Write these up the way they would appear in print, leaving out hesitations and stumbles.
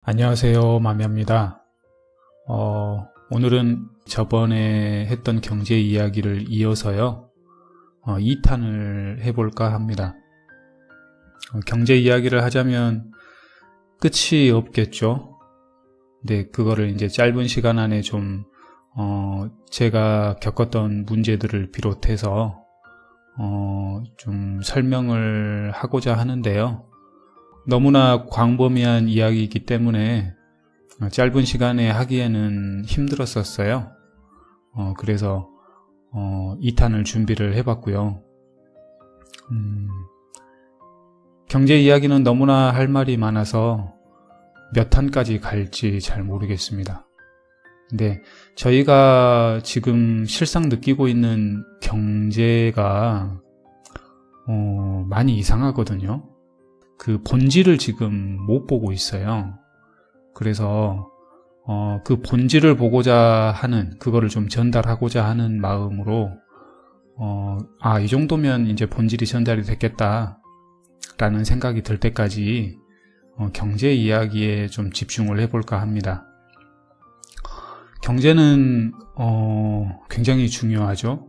안녕하세요, 마미입니다. 오늘은 저번에 했던 경제 이야기를 이어서요, 2탄을 해볼까 합니다. 경제 이야기를 하자면 끝이 없겠죠. 근데 그거를 이제 짧은 시간 안에 좀, 제가 겪었던 문제들을 비롯해서, 좀 설명을 하고자 하는데요. 너무나 광범위한 이야기이기 때문에 짧은 시간에 하기에는 힘들었었어요. 그래서 2탄을 준비를 해봤고요. 경제 이야기는 너무나 할 말이 많아서 몇 탄까지 갈지 잘 모르겠습니다. 근데 저희가 지금 실상 느끼고 있는 경제가 많이 이상하거든요. 그 본질을 지금 못 보고 있어요. 그래서 그 본질을 보고자 하는, 그거를 좀 전달하고자 하는 마음으로 이 정도면 이제 본질이 전달이 됐겠다 라는 생각이 들 때까지 경제 이야기에 좀 집중을 해볼까 합니다. 경제는 굉장히 중요하죠.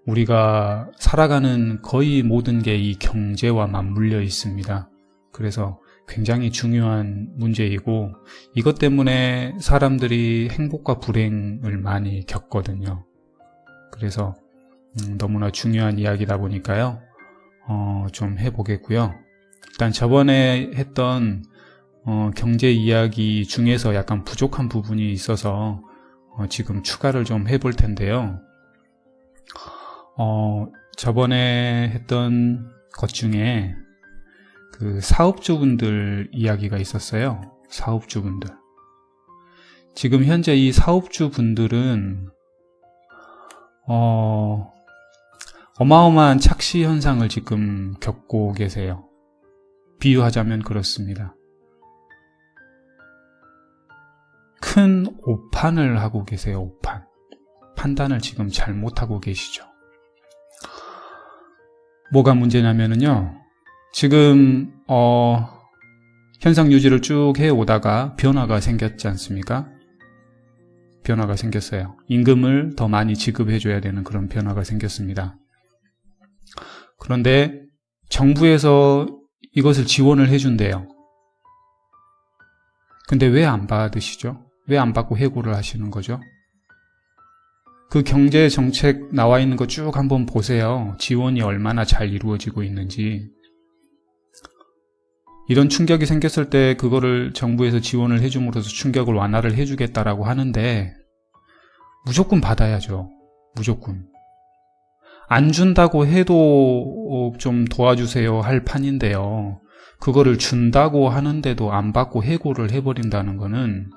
우리가 살아가는 거의 모든 게 이 경제와 맞물려 있습니다. 그래서 굉장히 중요한 문제이고, 이것 때문에 사람들이 행복과 불행을 많이 겪거든요. 그래서 너무나 중요한 이야기다 보니까요, 좀 해보겠고요. 일단 저번에 했던 경제 이야기 중에서 약간 부족한 부분이 있어서 지금 추가를 좀 해볼 텐데요. 저번에 했던 것 중에 그 사업주분들 이야기가 있었어요. 사업주분들. 지금 현재 이 사업주분들은 어마어마한 착시 현상을 지금 겪고 계세요. 비유하자면 그렇습니다. 큰 오판을 하고 계세요. 오판. 판단을 지금 잘못하고 계시죠. 뭐가 문제냐면요, 지금 현상 유지를 쭉 해오다가 변화가 생겼지 않습니까? 변화가 생겼어요. 임금을 더 많이 지급해줘야 되는 그런 변화가 생겼습니다. 그런데 정부에서 이것을 지원을 해준대요. 근데 왜 안 받으시죠? 왜 안 받고 해고를 하시는 거죠? 그 경제 정책 나와 있는 거 쭉 한번 보세요. 지원이 얼마나 잘 이루어지고 있는지. 이런 충격이 생겼을 때 그거를 정부에서 지원을 해줌으로써 충격을 완화를 해주겠다라고 하는데 무조건 받아야죠. 무조건. 안 준다고 해도 좀 도와주세요 할 판인데요. 그거를 준다고 하는데도 안 받고 해고를 해버린다는 거는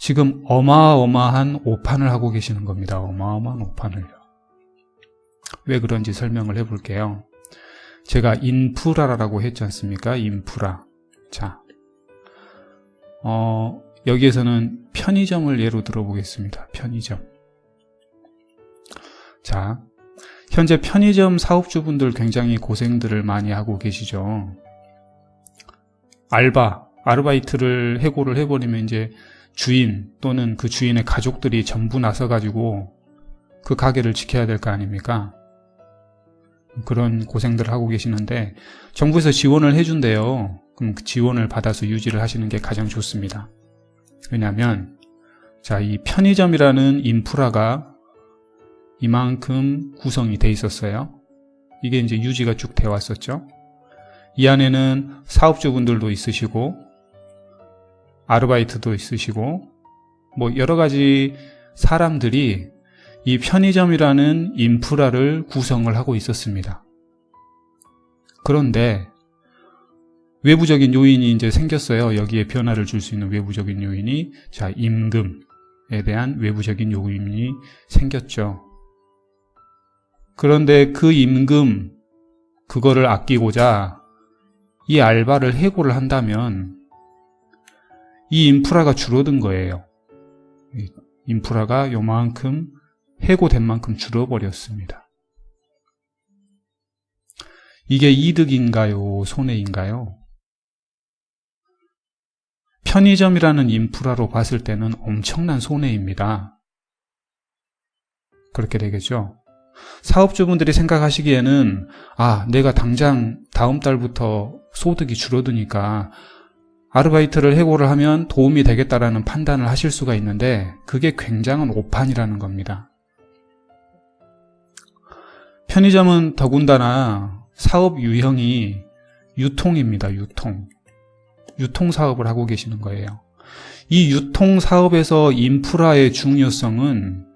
지금 어마어마한 오판을 하고 계시는 겁니다. 어마어마한 오판을요. 왜 그런지 설명을 해볼게요. 제가 인프라라고 했지 않습니까? 인프라. 자, 여기에서는 편의점을 예로 들어보겠습니다. 편의점. 자, 현재 편의점 사업주분들 굉장히 고생들을 많이 하고 계시죠. 아르바이트를 해고를 해버리면 이제 주인 또는 그 주인의 가족들이 전부 나서가지고 그 가게를 지켜야 될 거 아닙니까? 그런 고생들을 하고 계시는데 정부에서 지원을 해준대요. 그럼 그 지원을 받아서 유지를 하시는 게 가장 좋습니다. 왜냐하면 자, 이 편의점이라는 인프라가 이만큼 구성이 돼 있었어요. 이게 이제 유지가 쭉 되어 왔었죠. 이 안에는 사업주분들도 있으시고 아르바이트도 있으시고 뭐 여러 가지 사람들이 이 편의점이라는 인프라를 구성을 하고 있었습니다. 그런데 외부적인 요인이 이제 생겼어요. 여기에 변화를 줄 수 있는 외부적인 요인이, 자, 임금에 대한 외부적인 요인이 생겼죠. 그런데 그 임금, 그거를 아끼고자 이 알바를 해고를 한다면 이 인프라가 줄어든 거예요. 인프라가 요만큼 해고된 만큼 줄어버렸습니다. 이게 이득인가요? 손해인가요? 편의점이라는 인프라로 봤을 때는 엄청난 손해입니다. 그렇게 되겠죠. 사업주분들이 생각하시기에는 내가 당장 다음 달부터 소득이 줄어드니까 아르바이트를 해고를 하면 도움이 되겠다라는 판단을 하실 수가 있는데 그게 굉장한 오판이라는 겁니다. 편의점은 더군다나 사업 유형이 유통입니다. 유통 사업을 하고 계시는 거예요. 이 유통 사업에서 인프라의 중요성은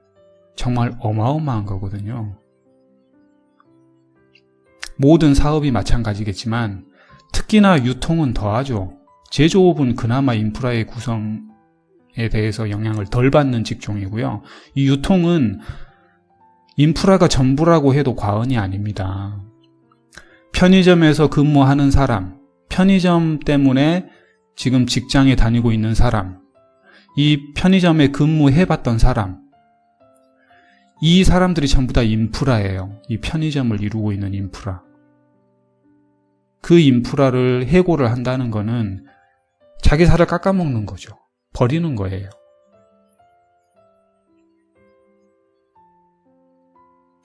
정말 어마어마한 거거든요. 모든 사업이 마찬가지겠지만 특히나 유통은 더하죠. 제조업은 그나마 인프라의 구성에 대해서 영향을 덜 받는 직종이고요. 이 유통은 인프라가 전부라고 해도 과언이 아닙니다. 편의점에서 근무하는 사람, 편의점 때문에 지금 직장에 다니고 있는 사람, 이 편의점에 근무해봤던 사람, 이 사람들이 전부 다 인프라예요. 이 편의점을 이루고 있는 인프라. 그 인프라를 해고를 한다는 거는 자기 살을 깎아먹는 거죠. 버리는 거예요.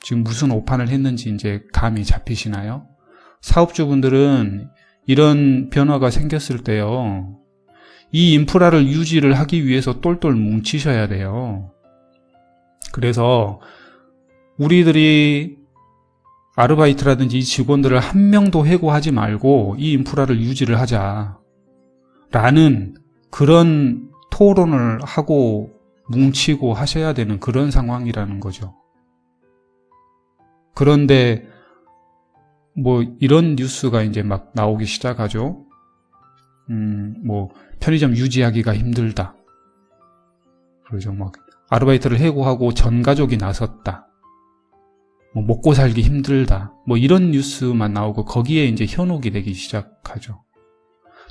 지금 무슨 오판을 했는지 이제 감이 잡히시나요? 사업주분들은 이런 변화가 생겼을 때요, 이 인프라를 유지를 하기 위해서 똘똘 뭉치셔야 돼요. 그래서 우리들이 아르바이트라든지 직원들을 한 명도 해고하지 말고 이 인프라를 유지를 하자 라는 그런 토론을 하고 뭉치고 하셔야 되는 그런 상황이라는 거죠. 그런데 이런 뉴스가 이제 막 나오기 시작하죠. 편의점 유지하기가 힘들다. 그러죠. 아르바이트를 해고하고 전 가족이 나섰다. 먹고 살기 힘들다. 이런 뉴스만 나오고 거기에 이제 현혹이 되기 시작하죠.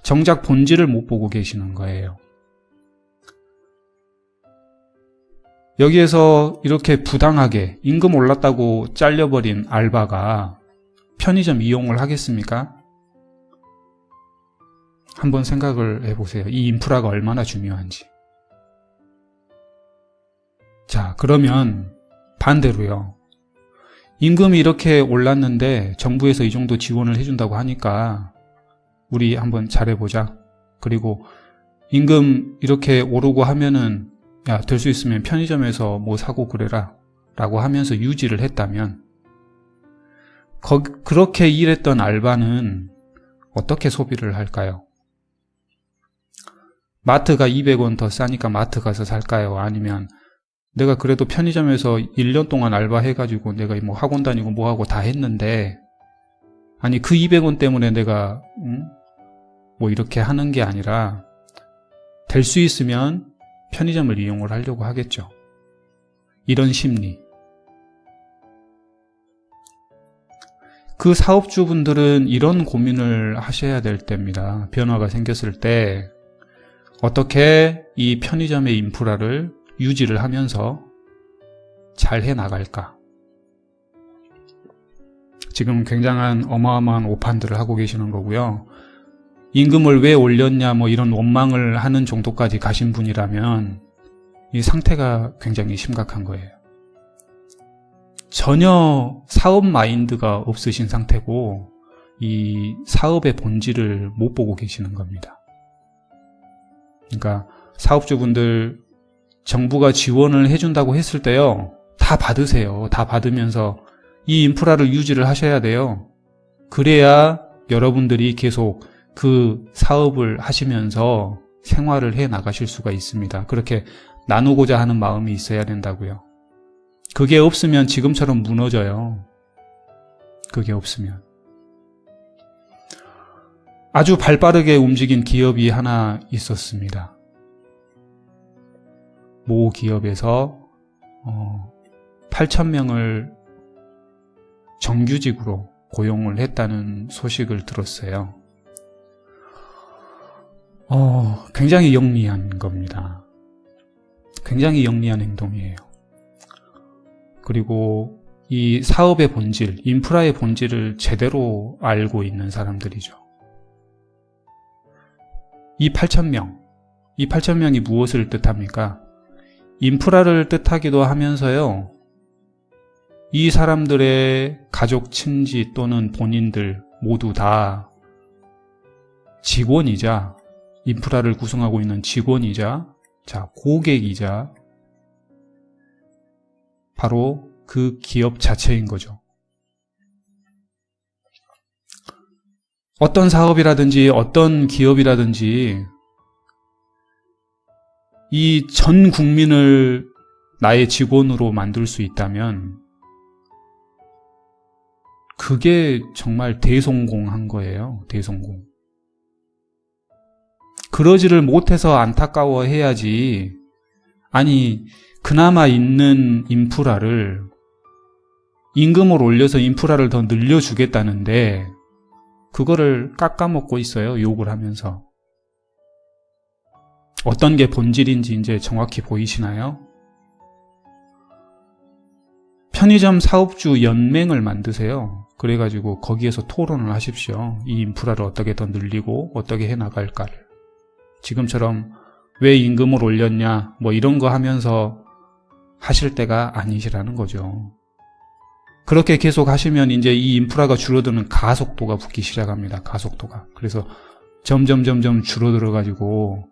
정작 본질을 못 보고 계시는 거예요. 여기에서 이렇게 부당하게 임금 올랐다고 잘려버린 알바가 편의점 이용을 하겠습니까? 한번 생각을 해보세요. 이 인프라가 얼마나 중요한지. 자, 그러면 반대로요. 임금이 이렇게 올랐는데 정부에서 이 정도 지원을 해준다고 하니까 우리 한번 잘해보자. 그리고 임금 이렇게 오르고 하면은 될 수 있으면 편의점에서 사고 그래라 라고 하면서 유지를 했다면 그렇게 일했던 알바는 어떻게 소비를 할까요? 마트가 200원 더 싸니까 마트 가서 살까요? 아니면 내가 그래도 편의점에서 1년 동안 알바해가지고 내가 학원 다니고 뭐하고 다 했는데 아니 그 200원 때문에 내가 이렇게 하는 게 아니라 될 수 있으면 편의점을 이용을 하려고 하겠죠. 이런 심리. 그 사업주분들은 이런 고민을 하셔야 될 때입니다. 변화가 생겼을 때 어떻게 이 편의점의 인프라를 유지를 하면서 잘 해나갈까? 지금 굉장한 어마어마한 오판들을 하고 계시는 거고요. 임금을 왜 올렸냐 이런 원망을 하는 정도까지 가신 분이라면 이 상태가 굉장히 심각한 거예요. 전혀 사업 마인드가 없으신 상태고 이 사업의 본질을 못 보고 계시는 겁니다. 그러니까 사업주분들 정부가 지원을 해준다고 했을 때요, 다 받으세요. 다 받으면서 이 인프라를 유지를 하셔야 돼요. 그래야 여러분들이 계속 그 사업을 하시면서 생활을 해 나가실 수가 있습니다. 그렇게 나누고자 하는 마음이 있어야 된다고요. 그게 없으면 지금처럼 무너져요. 그게 없으면. 아주 발빠르게 움직인 기업이 하나 있었습니다. 모 기업에서 8,000명을 정규직으로 고용을 했다는 소식을 들었어요. 굉장히 영리한 겁니다. 굉장히 영리한 행동이에요. 그리고 이 사업의 본질, 인프라의 본질을 제대로 알고 있는 사람들이죠. 이 8,000명, 이 8,000명이 무엇을 뜻합니까? 인프라를 뜻하기도 하면서요, 이 사람들의 가족, 친지 또는 본인들 모두 다 직원이자, 인프라를 구성하고 있는 직원이자, 자, 고객이자 바로 그 기업 자체인 거죠. 어떤 사업이라든지 어떤 기업이라든지 이 전 국민을 나의 직원으로 만들 수 있다면 그게 정말 대성공한 거예요. 대성공. 그러지를 못해서 안타까워해야지. 아니, 그나마 있는 인프라를 임금을 올려서 인프라를 더 늘려주겠다는데 그거를 깎아먹고 있어요. 욕을 하면서. 어떤 게 본질인지 이제 정확히 보이시나요? 편의점 사업주 연맹을 만드세요. 그래가지고 거기에서 토론을 하십시오. 이 인프라를 어떻게 더 늘리고 어떻게 해나갈까를. 지금처럼 왜 임금을 올렸냐 뭐 이런 거 하면서 하실 때가 아니시라는 거죠. 그렇게 계속 하시면 이제 이 인프라가 줄어드는 가속도가 붙기 시작합니다. 가속도가. 그래서 점점 줄어들어가지고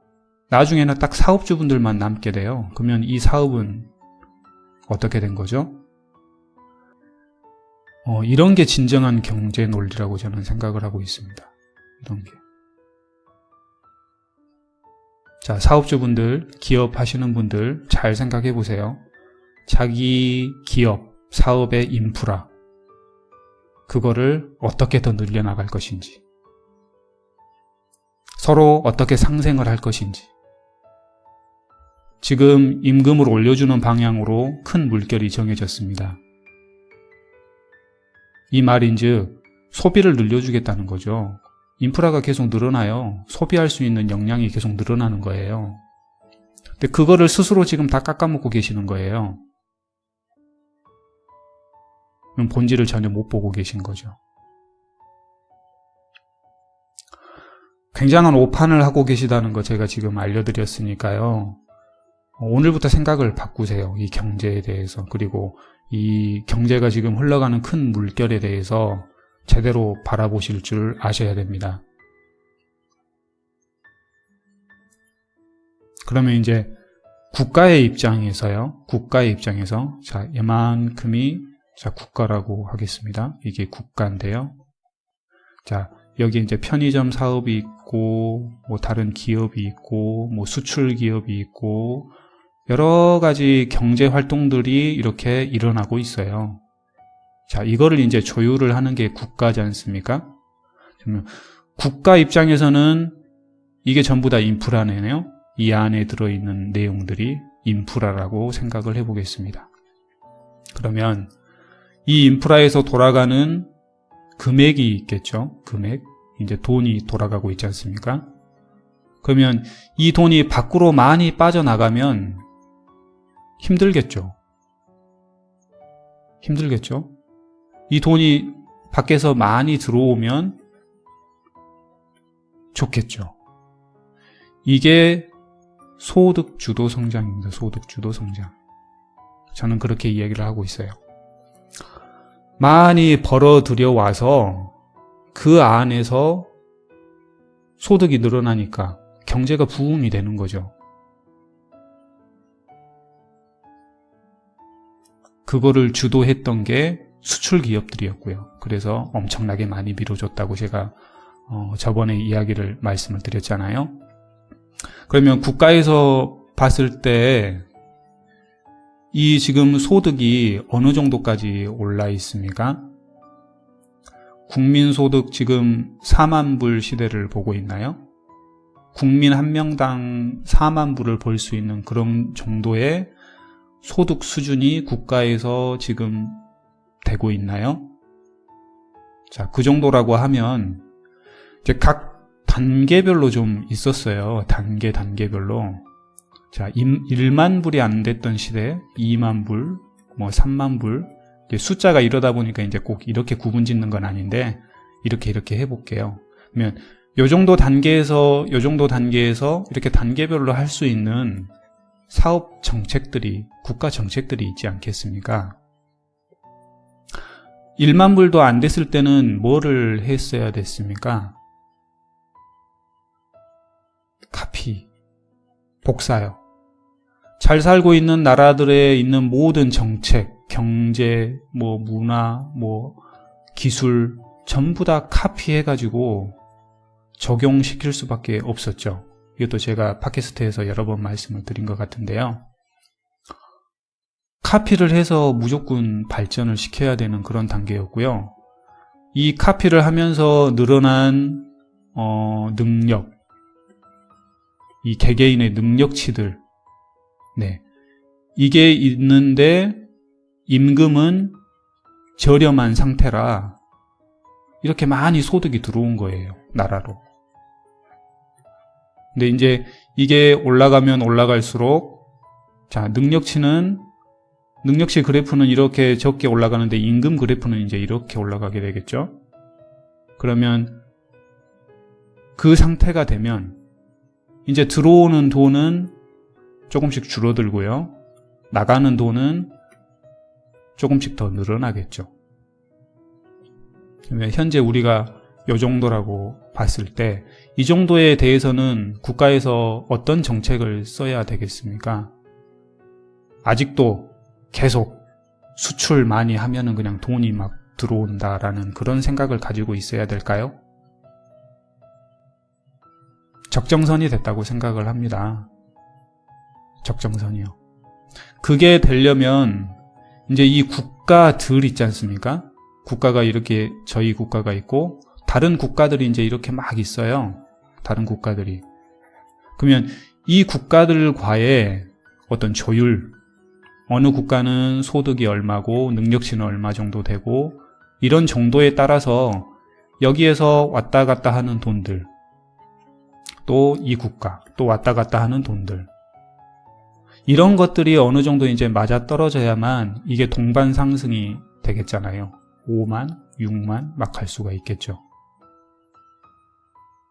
나중에는 딱 사업주분들만 남게 돼요. 그러면 이 사업은 어떻게 된 거죠? 이런 게 진정한 경제 논리라고 저는 생각을 하고 있습니다. 이런 게. 자, 사업주분들, 기업 하시는 분들 잘 생각해 보세요. 자기 기업, 사업의 인프라, 그거를 어떻게 더 늘려나갈 것인지, 서로 어떻게 상생을 할 것인지. 지금 임금을 올려주는 방향으로 큰 물결이 정해졌습니다. 이 말인즉 소비를 늘려주겠다는 거죠. 인프라가 계속 늘어나요. 소비할 수 있는 역량이 계속 늘어나는 거예요. 근데 그거를 스스로 지금 다 깎아먹고 계시는 거예요. 그럼 본질을 전혀 못 보고 계신 거죠. 굉장한 오판을 하고 계시다는 거 제가 지금 알려드렸으니까요. 오늘부터 생각을 바꾸세요. 이 경제에 대해서. 그리고 이 경제가 지금 흘러가는 큰 물결에 대해서 제대로 바라보실 줄 아셔야 됩니다. 그러면 이제 국가의 입장에서 자, 이만큼이 자, 국가라고 하겠습니다. 이게 국가인데요. 자, 여기 이제 편의점 사업이 있고, 뭐 다른 기업이 있고, 뭐 수출 기업이 있고, 여러 가지 경제 활동들이 이렇게 일어나고 있어요. 자, 이거를 이제 조율을 하는 게 국가지 않습니까? 그러면 국가 입장에서는 이게 전부 다 인프라네요. 이 안에 들어있는 내용들이 인프라라고 생각을 해보겠습니다. 그러면 이 인프라에서 돌아가는 금액이 있겠죠. 금액. 이제 돈이 돌아가고 있지 않습니까? 그러면 이 돈이 밖으로 많이 빠져나가면 힘들겠죠. 이 돈이 밖에서 많이 들어오면 좋겠죠. 이게 소득주도 성장입니다. 소득주도 성장. 저는 그렇게 이야기를 하고 있어요. 많이 벌어들여 와서 그 안에서 소득이 늘어나니까 경제가 부흥이 되는 거죠. 그거를 주도했던 게 수출 기업들이었고요. 그래서 엄청나게 많이 밀어줬다고 제가 저번에 이야기를 말씀을 드렸잖아요. 그러면 국가에서 봤을 때 이 지금 소득이 어느 정도까지 올라 있습니까? 국민소득 지금 4만 불 시대를 보고 있나요? 국민 한 명당 4만 불을 벌 수 있는 그런 정도의 소득 수준이 국가에서 지금 되고 있나요? 자, 그 정도라고 하면 이제 각 단계별로 좀 있었어요. 단계별로. 자, 1만 불이 안 됐던 시대, 2만 불, 뭐 3만 불. 숫자가 이러다 보니까 이제 꼭 이렇게 구분 짓는 건 아닌데, 이렇게 해볼게요. 그러면 요 정도 단계에서 이렇게 단계별로 할 수 있는 사업 정책들이, 국가 정책들이 있지 않겠습니까? 1만 불도 안 됐을 때는 뭐를 했어야 됐습니까? 카피, 복사요. 잘 살고 있는 나라들에 있는 모든 정책, 경제, 문화, 기술 전부 다 카피해가지고 적용시킬 수밖에 없었죠. 이것도 제가 팟캐스트에서 여러 번 말씀을 드린 것 같은데요. 카피를 해서 무조건 발전을 시켜야 되는 그런 단계였고요. 이 카피를 하면서 늘어난 능력, 이 개개인의 능력치들, 이게 있는데 임금은 저렴한 상태라 이렇게 많이 소득이 들어온 거예요, 나라로. 근데 이제 이게 올라가면 올라갈수록, 자, 능력치 그래프는 이렇게 적게 올라가는데 임금 그래프는 이제 이렇게 올라가게 되겠죠. 그러면 그 상태가 되면 이제 들어오는 돈은 조금씩 줄어들고요. 나가는 돈은 조금씩 더 늘어나겠죠. 현재 우리가 이 정도라고 봤을 때 이 정도에 대해서는 국가에서 어떤 정책을 써야 되겠습니까? 아직도 계속 수출 많이 하면은 그냥 돈이 막 들어온다라는 그런 생각을 가지고 있어야 될까요? 적정선이 됐다고 생각을 합니다. 적정선이요. 그게 되려면 이제 이 국가들 있지 않습니까? 국가가 이렇게 저희 국가가 있고 다른 국가들이 이제 이렇게 막 있어요. 다른 국가들이. 그러면 이 국가들과의 어떤 조율, 어느 국가는 소득이 얼마고 능력치는 얼마 정도 되고 이런 정도에 따라서 여기에서 왔다 갔다 하는 돈들, 또 이 국가, 또 왔다 갔다 하는 돈들, 이런 것들이 어느 정도 이제 맞아 떨어져야만 이게 동반 상승이 되겠잖아요. 5만, 6만 막 갈 수가 있겠죠.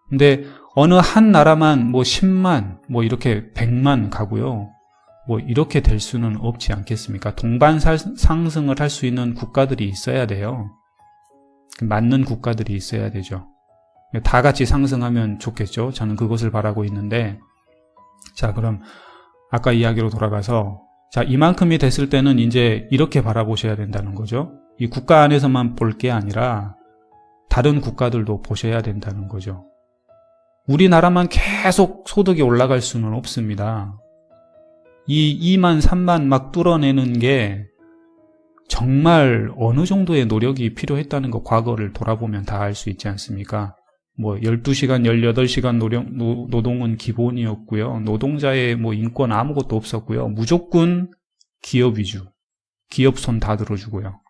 근데 어느 한 나라만 10만, 이렇게 100만 가고요. 이렇게 될 수는 없지 않겠습니까? 동반 상승을 할 수 있는 국가들이 있어야 돼요. 맞는 국가들이 있어야 되죠. 다 같이 상승하면 좋겠죠. 저는 그것을 바라고 있는데, 자, 그럼 아까 이야기로 돌아가서, 자, 이만큼이 됐을 때는 이제 이렇게 바라보셔야 된다는 거죠. 이 국가 안에서만 볼 게 아니라 다른 국가들도 보셔야 된다는 거죠. 우리나라만 계속 소득이 올라갈 수는 없습니다. 이 2만, 3만 막 뚫어내는 게 정말 어느 정도의 노력이 필요했다는 거 과거를 돌아보면 다 알 수 있지 않습니까? 12시간, 18시간 노동은 기본이었고요. 노동자의 인권 아무것도 없었고요. 무조건 기업 위주. 기업 손 다 들어주고요.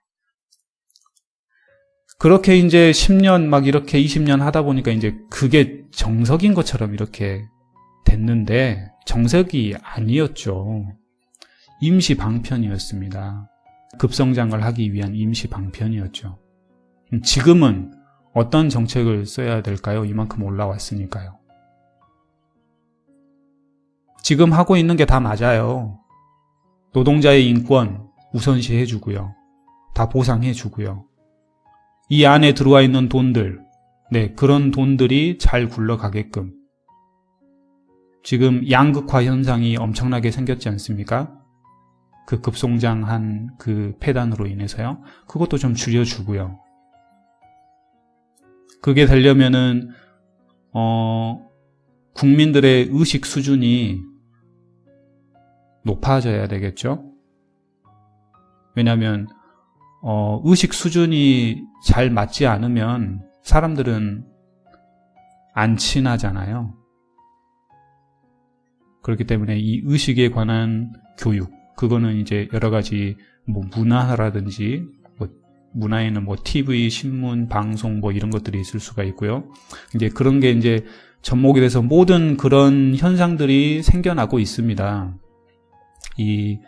그렇게 이제 10년 막 이렇게 20년 하다 보니까 이제 그게 정석인 것처럼 이렇게 됐는데 정석이 아니었죠. 임시 방편이었습니다. 급성장을 하기 위한 임시 방편이었죠. 지금은 어떤 정책을 써야 될까요? 이만큼 올라왔으니까요. 지금 하고 있는 게 다 맞아요. 노동자의 인권 우선시 해주고요. 다 보상해주고요. 이 안에 들어와 있는 돈들, 그런 돈들이 잘 굴러가게끔. 지금 양극화 현상이 엄청나게 생겼지 않습니까? 그 급성장한 그 폐단으로 인해서요. 그것도 좀 줄여주고요. 그게 되려면은 국민들의 의식 수준이 높아져야 되겠죠. 왜냐하면 의식 수준이 잘 맞지 않으면 사람들은 안 친하잖아요. 그렇기 때문에 이 의식에 관한 교육, 그거는 이제 여러 가지 문화라든지 문화에는 TV, 신문, 방송 이런 것들이 있을 수가 있고요. 이제 그런 게 이제 접목이 돼서 모든 그런 현상들이 생겨나고 있습니다. 이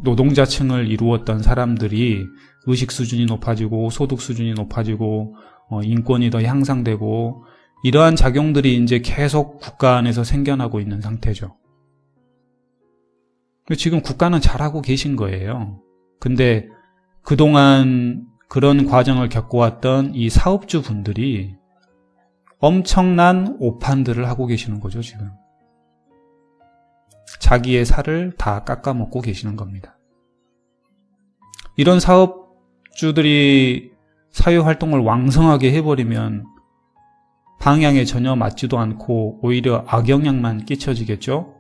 노동자층을 이루었던 사람들이 의식 수준이 높아지고 소득 수준이 높아지고 인권이 더 향상되고 이러한 작용들이 이제 계속 국가 안에서 생겨나고 있는 상태죠. 지금 국가는 잘하고 계신 거예요. 근데 그동안 그런 과정을 겪어왔던 이 사업주 분들이 엄청난 오판들을 하고 계시는 거죠, 지금. 자기의 살을 다 깎아먹고 계시는 겁니다. 이런 사업주들이 사회활동을 왕성하게 해버리면 방향에 전혀 맞지도 않고 오히려 악영향만 끼쳐지겠죠?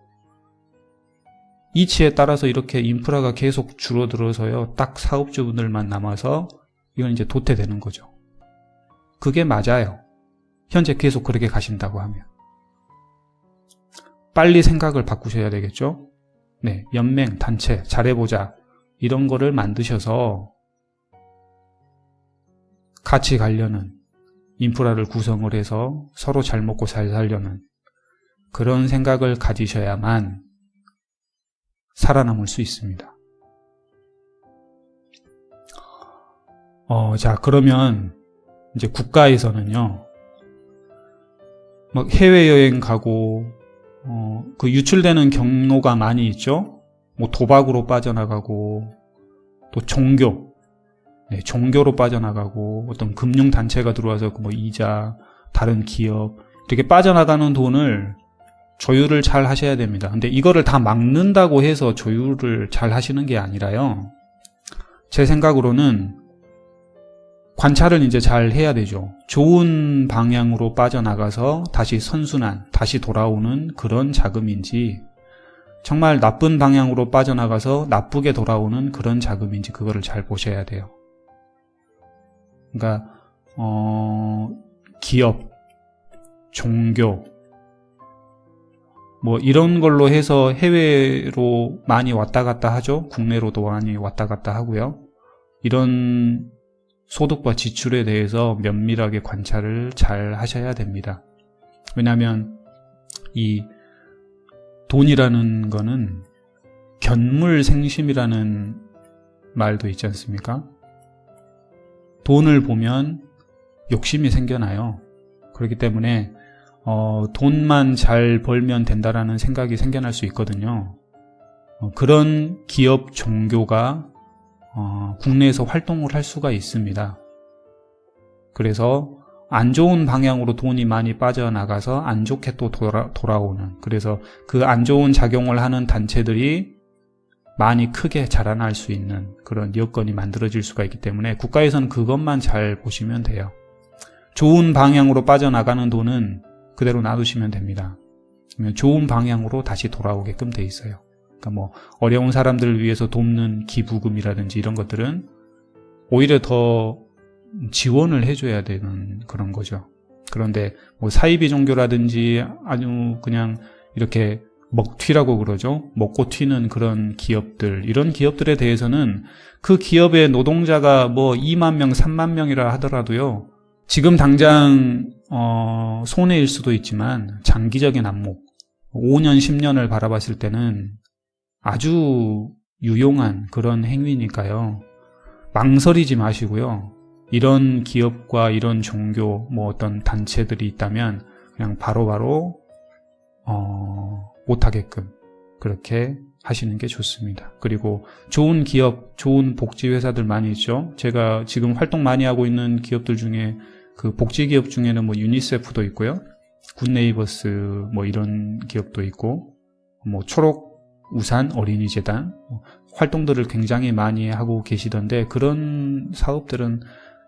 이치에 따라서 이렇게 인프라가 계속 줄어들어서요, 딱 사업주분들만 남아서 이건 이제 도태되는 거죠. 그게 맞아요. 현재 계속 그렇게 가신다고 하면. 빨리 생각을 바꾸셔야 되겠죠? 네, 연맹, 단체, 잘해보자. 이런 거를 만드셔서 같이 가려는, 인프라를 구성을 해서 서로 잘 먹고 잘 살려는 그런 생각을 가지셔야만 살아남을 수 있습니다. 자, 그러면 이제 국가에서는요, 막 해외여행 가고, 그 유출되는 경로가 많이 있죠? 뭐 도박으로 빠져나가고, 또 종교, 네, 종교로 빠져나가고, 어떤 금융단체가 들어와서 뭐 이자, 다른 기업, 이렇게 빠져나가는 돈을 조율을 잘 하셔야 됩니다. 근데 이거를 다 막는다고 해서 조율을 잘 하시는 게 아니라요, 제 생각으로는 관찰을 이제 잘 해야 되죠. 좋은 방향으로 빠져나가서 다시 선순환, 다시 돌아오는 그런 자금인지, 정말 나쁜 방향으로 빠져나가서 나쁘게 돌아오는 그런 자금인지 그거를 잘 보셔야 돼요. 그러니까 기업, 종교, 뭐 이런 걸로 해서 해외로 많이 왔다 갔다 하죠. 국내로도 많이 왔다 갔다 하고요. 이런 소득과 지출에 대해서 면밀하게 관찰을 잘 하셔야 됩니다. 왜냐하면 이 돈이라는 거는 견물생심이라는 말도 있지 않습니까? 돈을 보면 욕심이 생겨나요. 그렇기 때문에 돈만 잘 벌면 된다라는 생각이 생겨날 수 있거든요. 그런 기업 종교가 국내에서 활동을 할 수가 있습니다. 그래서 안 좋은 방향으로 돈이 많이 빠져나가서 안 좋게 또 돌아오는, 그래서 그 안 좋은 작용을 하는 단체들이 많이 크게 자라날 수 있는 그런 여건이 만들어질 수가 있기 때문에 국가에서는 그것만 잘 보시면 돼요. 좋은 방향으로 빠져나가는 돈은 그대로 놔두시면 됩니다. 그러면 좋은 방향으로 다시 돌아오게끔 돼 있어요. 그러니까 뭐 어려운 사람들을 위해서 돕는 기부금이라든지 이런 것들은 오히려 더 지원을 해줘야 되는 그런 거죠. 그런데 뭐 사이비 종교라든지 아주 그냥 이렇게 먹튀라고 그러죠. 먹고 튀는 그런 기업들, 이런 기업들에 대해서는 그 기업의 노동자가 뭐 2만 명, 3만 명이라 하더라도요, 지금 당장 손해일 수도 있지만 장기적인 안목, 5년, 10년을 바라봤을 때는 아주 유용한 그런 행위니까요. 망설이지 마시고요. 이런 기업과 이런 종교, 뭐 어떤 단체들이 있다면 그냥 바로바로 못하게끔 그렇게 하시는 게 좋습니다. 그리고 좋은 기업, 좋은 복지회사들 많이 있죠. 제가 지금 활동 많이 하고 있는 기업들 중에 그 복지기업 중에는 뭐 유니세프도 있고요. 굿네이버스 뭐 이런 기업도 있고, 뭐 초록우산 어린이재단 활동들을 굉장히 많이 하고 계시던데, 그런 사업들은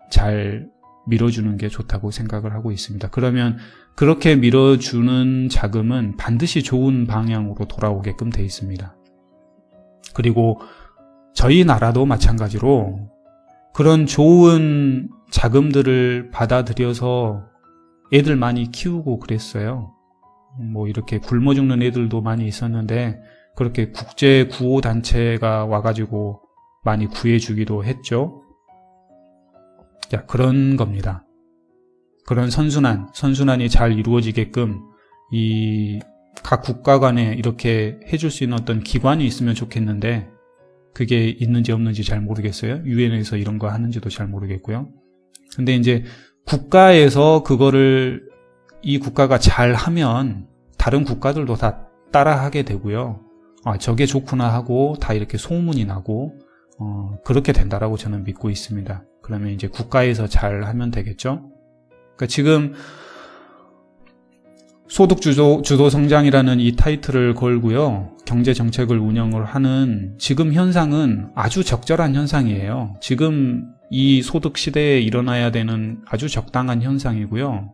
잘 밀어주는 게 좋다고 생각을 하고 있습니다. 그러면 그렇게 밀어주는 자금은 반드시 좋은 방향으로 돌아오게끔 돼 있습니다. 그리고 저희 나라도 마찬가지로 그런 좋은 자금들을 받아들여서 애들 많이 키우고 그랬어요. 뭐 이렇게 굶어 죽는 애들도 많이 있었는데 그렇게 국제 구호단체가 와가지고 많이 구해주기도 했죠. 자, 그런 겁니다. 그런 선순환이 잘 이루어지게끔 이 각 국가 간에 이렇게 해줄 수 있는 어떤 기관이 있으면 좋겠는데, 그게 있는지 없는지 잘 모르겠어요. 유엔에서 이런 거 하는지도 잘 모르겠고요. 근데 이제 국가에서 그거를 이 국가가 잘하면 다른 국가들도 다 따라하게 되고요. 아, 저게 좋구나 하고 다 이렇게 소문이 나고 그렇게 된다라고 저는 믿고 있습니다. 그러면 이제 국가에서 잘하면 되겠죠. 그러니까 지금 소득 주도 성장이라는 이 타이틀을 걸고요. 경제 정책을 운영을 하는 지금 현상은 아주 적절한 현상이에요. 지금 이 소득 시대에 일어나야 되는 아주 적당한 현상이고요.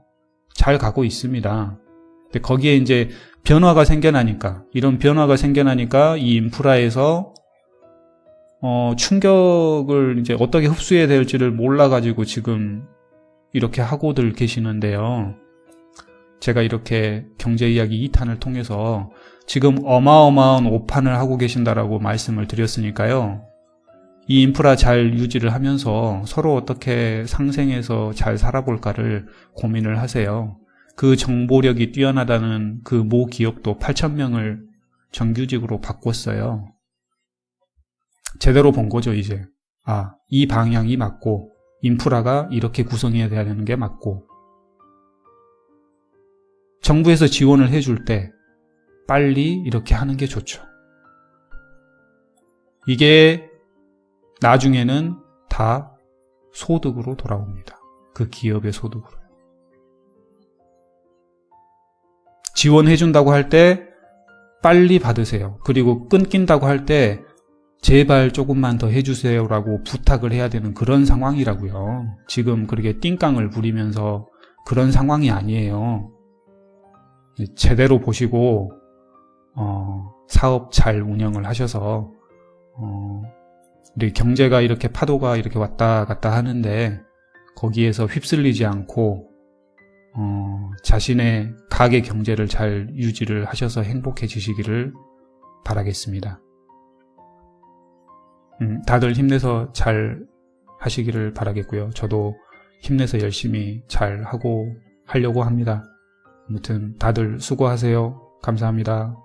잘 가고 있습니다. 근데 거기에 이제 변화가 생겨나니까, 이런 변화가 생겨나니까 이 인프라에서 충격을 이제 어떻게 흡수해야 될지를 몰라가지고 지금 이렇게 하고들 계시는데요. 제가 이렇게 경제 이야기 2탄을 통해서 지금 어마어마한 오판을 하고 계신다라고 말씀을 드렸으니까요. 이 인프라 잘 유지를 하면서 서로 어떻게 상생해서 잘 살아볼까를 고민을 하세요. 그 정보력이 뛰어나다는 그 모 기업도 8,000명을 정규직으로 바꿨어요. 제대로 본 거죠, 이제. 아, 이 방향이 맞고 인프라가 이렇게 구성해야 되는 게 맞고 정부에서 지원을 해줄 때 빨리 이렇게 하는 게 좋죠. 이게 나중에는 다 소득으로 돌아옵니다. 그 기업의 소득으로. 지원해준다고 할 때 빨리 받으세요. 그리고 끊긴다고 할 때 제발 조금만 더 해주세요라고 부탁을 해야 되는 그런 상황이라고요. 지금 그렇게 띵깡을 부리면서 그런 상황이 아니에요. 제대로 보시고 사업 잘 운영을 하셔서 우리 경제가 이렇게 파도가 이렇게 왔다 갔다 하는데 거기에서 휩쓸리지 않고 자신의 가계 경제를 잘 유지를 하셔서 행복해지시기를 바라겠습니다. 다들 힘내서 잘 하시기를 바라겠고요. 저도 힘내서 열심히 잘 하려고 합니다. 아무튼 다들 수고하세요. 감사합니다.